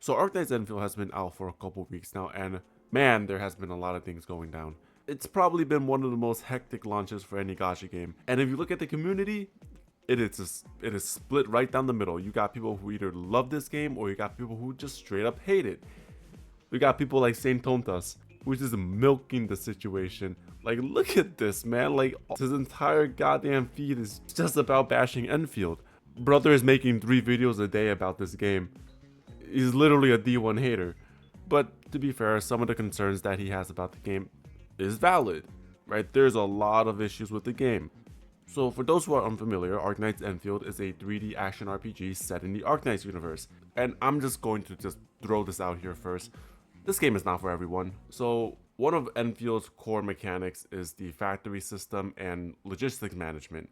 So Arknights Endfield has been out for a couple weeks now, and man, there has been a lot of things going down. It's probably been one of the most hectic launches for any gacha game. And if you look at the community, it is split right down the middle. You got people who either love this game or you got people who just straight up hate it. We got people like Saint Tontas, who's just milking the situation. Like, look at this, man. Like, his entire goddamn feed is just about bashing Enfield. Brother is making 3 videos a day about this game. He's literally a D1 hater. But to be fair, some of the concerns that he has about the game is valid, right? There's a lot of issues with the game. So for those who are unfamiliar, Arknights Endfield is a 3D action RPG set in the Arknights universe. And I'm just going to just throw this out here first. This game is not for everyone. So one of Enfield's core mechanics is the factory system and logistics management.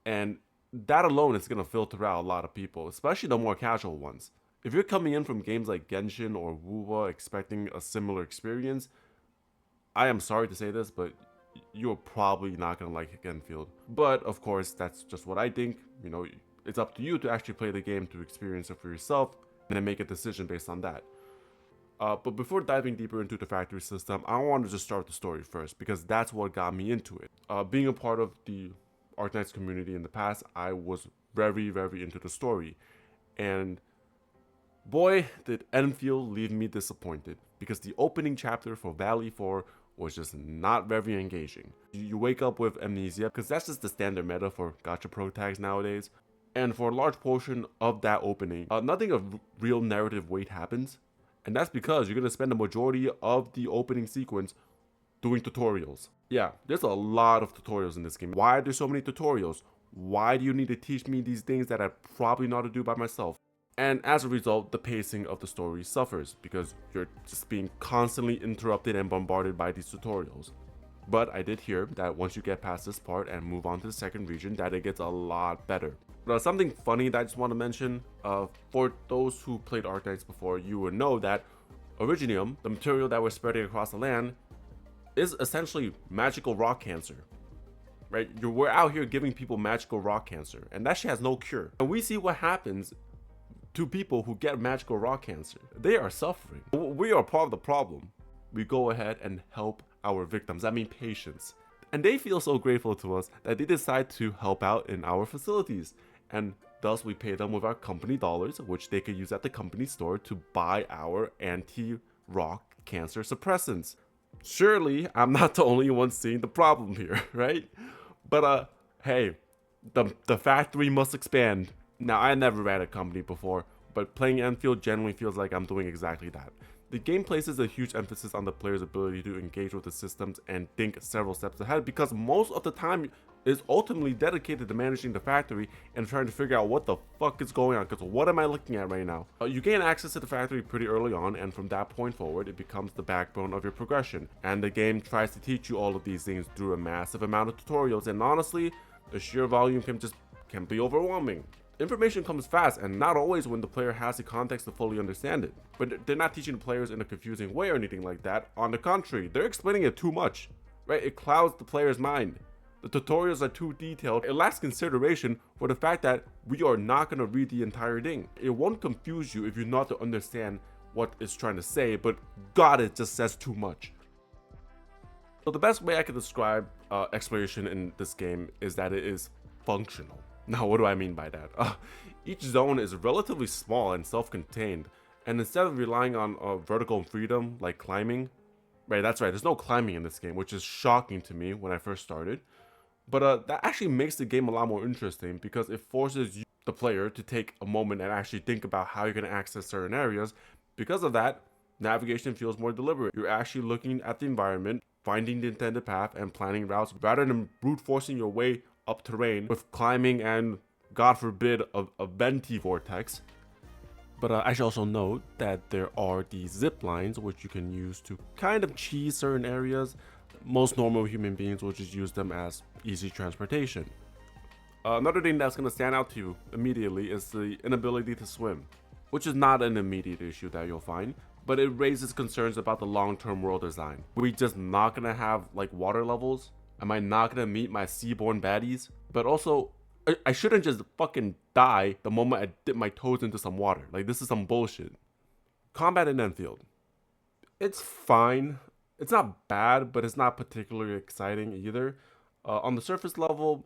And that alone is going to filter out a lot of people, especially the more casual ones. If you're coming in from games like Genshin or Wuwa expecting a similar experience, I am sorry to say this, but you're probably not going to like Enfield. But of course, that's just what I think. You know, it's up to you to actually play the game to experience it for yourself and then make a decision based on that. But before diving deeper into the factory system, I want to just start the story first because that's what got me into it. Being a part of the Arknights community in the past, I was very, very into the story. And boy, did Enfield leave me disappointed because the opening chapter for Valley 4 was just not very engaging. You wake up with amnesia because that's just the standard meta for gacha pro tags nowadays. And for a large portion of that opening, nothing of real narrative weight happens. And that's because you're going to spend the majority of the opening sequence doing tutorials. Yeah, there's a lot of tutorials in this game. Why are there so many tutorials? Why do you need to teach me these things that I probably know how to do by myself? And as a result, the pacing of the story suffers because you're just being constantly interrupted and bombarded by these tutorials. But I did hear that once you get past this part and move on to the second region, that it gets a lot better. But something funny that I just want to mention, for those who played Arknights before, you would know that Originium, the material that we're spreading across the land, is essentially magical rock cancer. Right? We're out here giving people magical rock cancer, and that shit has no cure. And we see what happens to people who get magical rock cancer. They are suffering. We are part of the problem. We go ahead and help our victims, I mean patients. And they feel so grateful to us that they decide to help out in our facilities. And thus we pay them with our company dollars, which they could use at the company store to buy our anti-rock cancer suppressants. Surely I'm not the only one seeing the problem here, right? But hey, the factory must expand. Now, I never ran a company before, but playing Enfield generally feels like I'm doing exactly that. The game places a huge emphasis on the player's ability to engage with the systems and think several steps ahead because most of the time is ultimately dedicated to managing the factory and trying to figure out what the fuck is going on, because what am I looking at right now? You gain access to the factory pretty early on, and from that point forward it becomes the backbone of your progression, and the game tries to teach you all of these things through a massive amount of tutorials, and honestly, the sheer volume can be overwhelming. Information comes fast and not always when the player has the context to fully understand it. But they're not teaching the players in a confusing way or anything like that. On the contrary, they're explaining it too much, right? It clouds the player's mind. The tutorials are too detailed. It lacks consideration for the fact that we are not going to read the entire thing. It won't confuse you if you're not to understand what it's trying to say, but God, it just says too much. So the best way I could describe exploration in this game is that it is functional. Now, what do I mean by that? Each zone is relatively small and self-contained, and instead of relying on vertical freedom like climbing, right, that's right, there's no climbing in this game, which is shocking to me when I first started, but that actually makes the game a lot more interesting because it forces you, the player, to take a moment and actually think about how you're going to access certain areas. Because of that, navigation feels more deliberate. You're actually looking at the environment, finding the intended path, and planning routes rather than brute forcing your way up terrain with climbing and, God forbid, a venti vortex. But I should also note that there are these zip lines which you can use to kind of cheese certain areas. Most normal human beings will just use them as easy transportation. Another thing that's going to stand out to you immediately is the inability to swim, which is not an immediate issue that you'll find, but it raises concerns about the long-term world design. We just not going to have like water levels? Am I not gonna meet my seaborne baddies? But also, I shouldn't just fucking die the moment I dip my toes into some water. Like, this is some bullshit. Combat in Enfield. It's fine. It's not bad, but it's not particularly exciting either. On the surface level,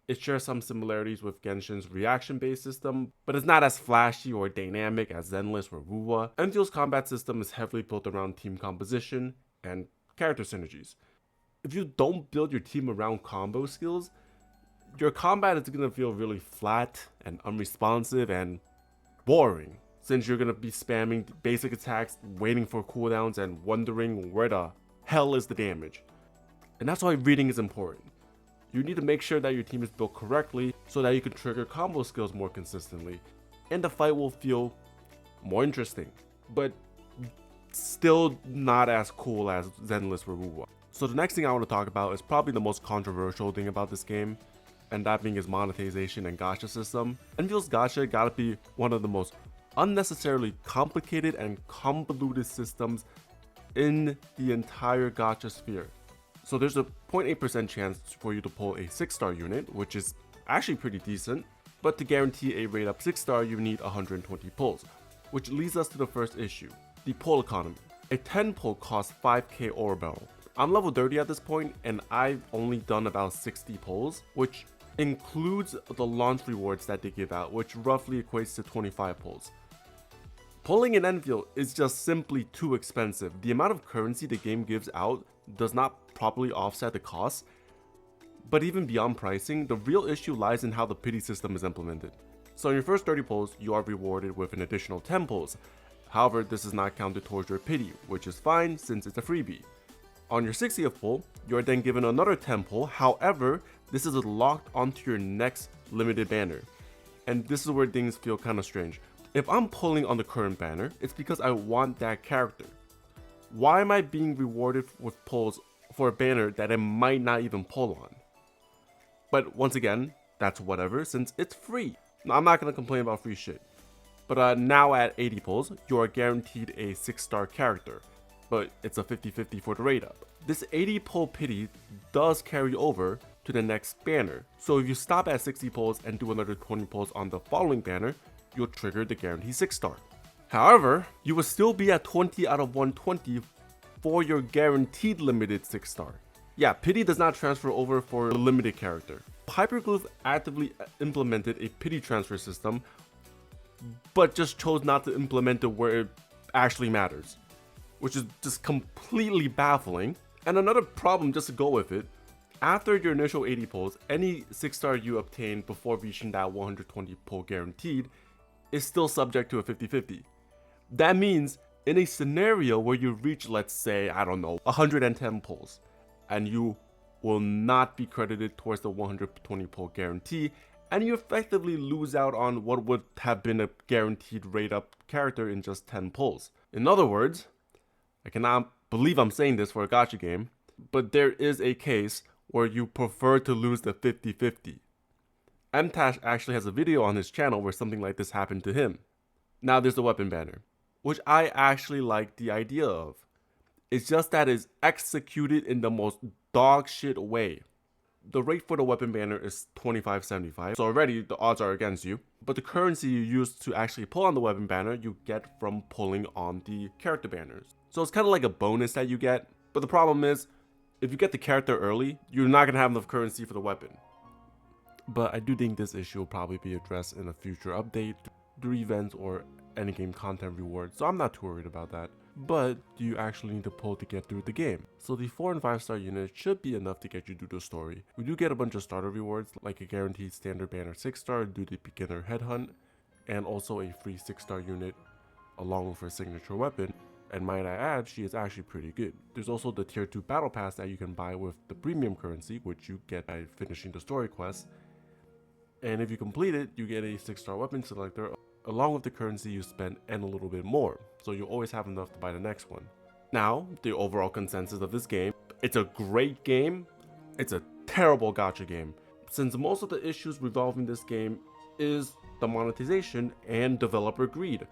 it shares some similarities with Genshin's reaction-based system, but it's not as flashy or dynamic as Zenless or Wuwa. Enfield's combat system is heavily built around team composition and character synergies. If you don't build your team around combo skills, your combat is going to feel really flat and unresponsive and boring, since you're going to be spamming basic attacks, waiting for cooldowns, and wondering where the hell is the damage. And that's why reading is important. You need to make sure that your team is built correctly so that you can trigger combo skills more consistently, and the fight will feel more interesting, but still not as cool as Zenless or Wuwa. So the next thing I want to talk about is probably the most controversial thing about this game, and that being its monetization and gacha system. Enfield's gacha gotta be one of the most unnecessarily complicated and convoluted systems in the entire gacha sphere. So there's a 0.8% chance for you to pull a 6-star unit, which is actually pretty decent, but to guarantee a rate up 6-star you need 120 pulls, which leads us to the first issue, the pull economy. A 10 pull costs 5k ore barrel. I'm level 30 at this point, and I've only done about 60 pulls, which includes the launch rewards that they give out, which roughly equates to 25 pulls. Pulling in Enfield is just simply too expensive. The amount of currency the game gives out does not properly offset the costs, but even beyond pricing, the real issue lies in how the pity system is implemented. So in your first 30 pulls, you are rewarded with an additional 10 pulls. However, this is not counted towards your pity, which is fine since it's a freebie. On your 60th pull, you are then given another 10 pull. However, this is locked onto your next limited banner. And this is where things feel kind of strange. If I'm pulling on the current banner, it's because I want that character. Why am I being rewarded with pulls for a banner that I might not even pull on? But once again, that's whatever since it's free. Now, I'm not going to complain about free shit. But now at 80 pulls, you are guaranteed a 6-star character. But it's a 50-50 for the rate up. This 80 pull pity does carry over to the next banner. So if you stop at 60 pulls and do another 20 pulls on the following banner, you'll trigger the guaranteed 6-star. However, you will still be at 20 out of 120 for your guaranteed limited 6-star. Yeah, pity does not transfer over for the limited character. Hyperglyph actively implemented a pity transfer system, but just chose not to implement it where it actually matters, which is just completely baffling. And another problem, just to go with it, after your initial 80 pulls, any 6-star you obtain before reaching that 120 pull guaranteed is still subject to a 50-50. That means in a scenario where you reach, let's say, I don't know, 110 pulls, and you will not be credited towards the 120 pull guarantee, and you effectively lose out on what would have been a guaranteed rate up character in just 10 pulls. In other words, I cannot believe I'm saying this for a gacha game, but there is a case where you prefer to lose the 50-50. MTash actually has a video on his channel where something like this happened to him. Now there's the weapon banner, which I actually like the idea of. It's just that it's executed in the most dog shit way. The rate for the weapon banner is 25.75, so already the odds are against you. But the currency you use to actually pull on the weapon banner, you get from pulling on the character banners. So it's kind of like a bonus that you get, but the problem is, if you get the character early, you're not going to have enough currency for the weapon. But I do think this issue will probably be addressed in a future update, through events or endgame content rewards, so I'm not too worried about that. But do you actually need to pull to get through the game? So the 4 and 5 star units should be enough to get you through the story. We do get a bunch of starter rewards, like a guaranteed standard banner 6-star due to beginner headhunt, and also a free 6-star unit along with her signature weapon. And might I add, she is actually pretty good. There's also the tier 2 battle pass that you can buy with the premium currency, which you get by finishing the story quest. And if you complete it, you get a 6-star weapon selector along with the currency you spent and a little bit more, so you always have enough to buy the next one. Now, the overall consensus of this game: it's a great game, it's a terrible gacha game. Since most of the issues revolving this game is the monetization and developer greed.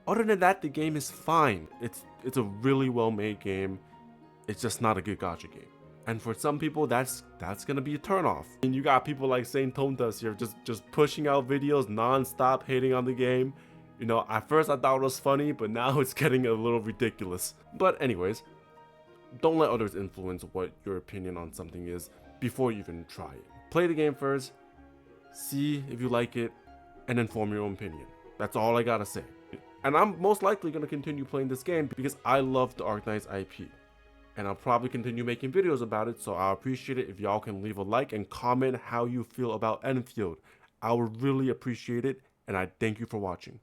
Other than that, the game is fine. It's a really well made game. It's just not a good gacha game. And for some people, that's gonna be a turnoff. And you got people like Saint Tontas here just pushing out videos non-stop, hating on the game. You know, at first I thought it was funny, but now it's getting a little ridiculous. But anyways, don't let others influence what your opinion on something is before you even try it. Play the game first, see if you like it, and then form your own opinion. That's all I gotta say. And I'm most likely gonna continue playing this game because I love the Arknights IP. And I'll probably continue making videos about it, so I'll appreciate it if y'all can leave a like and comment how you feel about Enfield. I would really appreciate it, and I thank you for watching.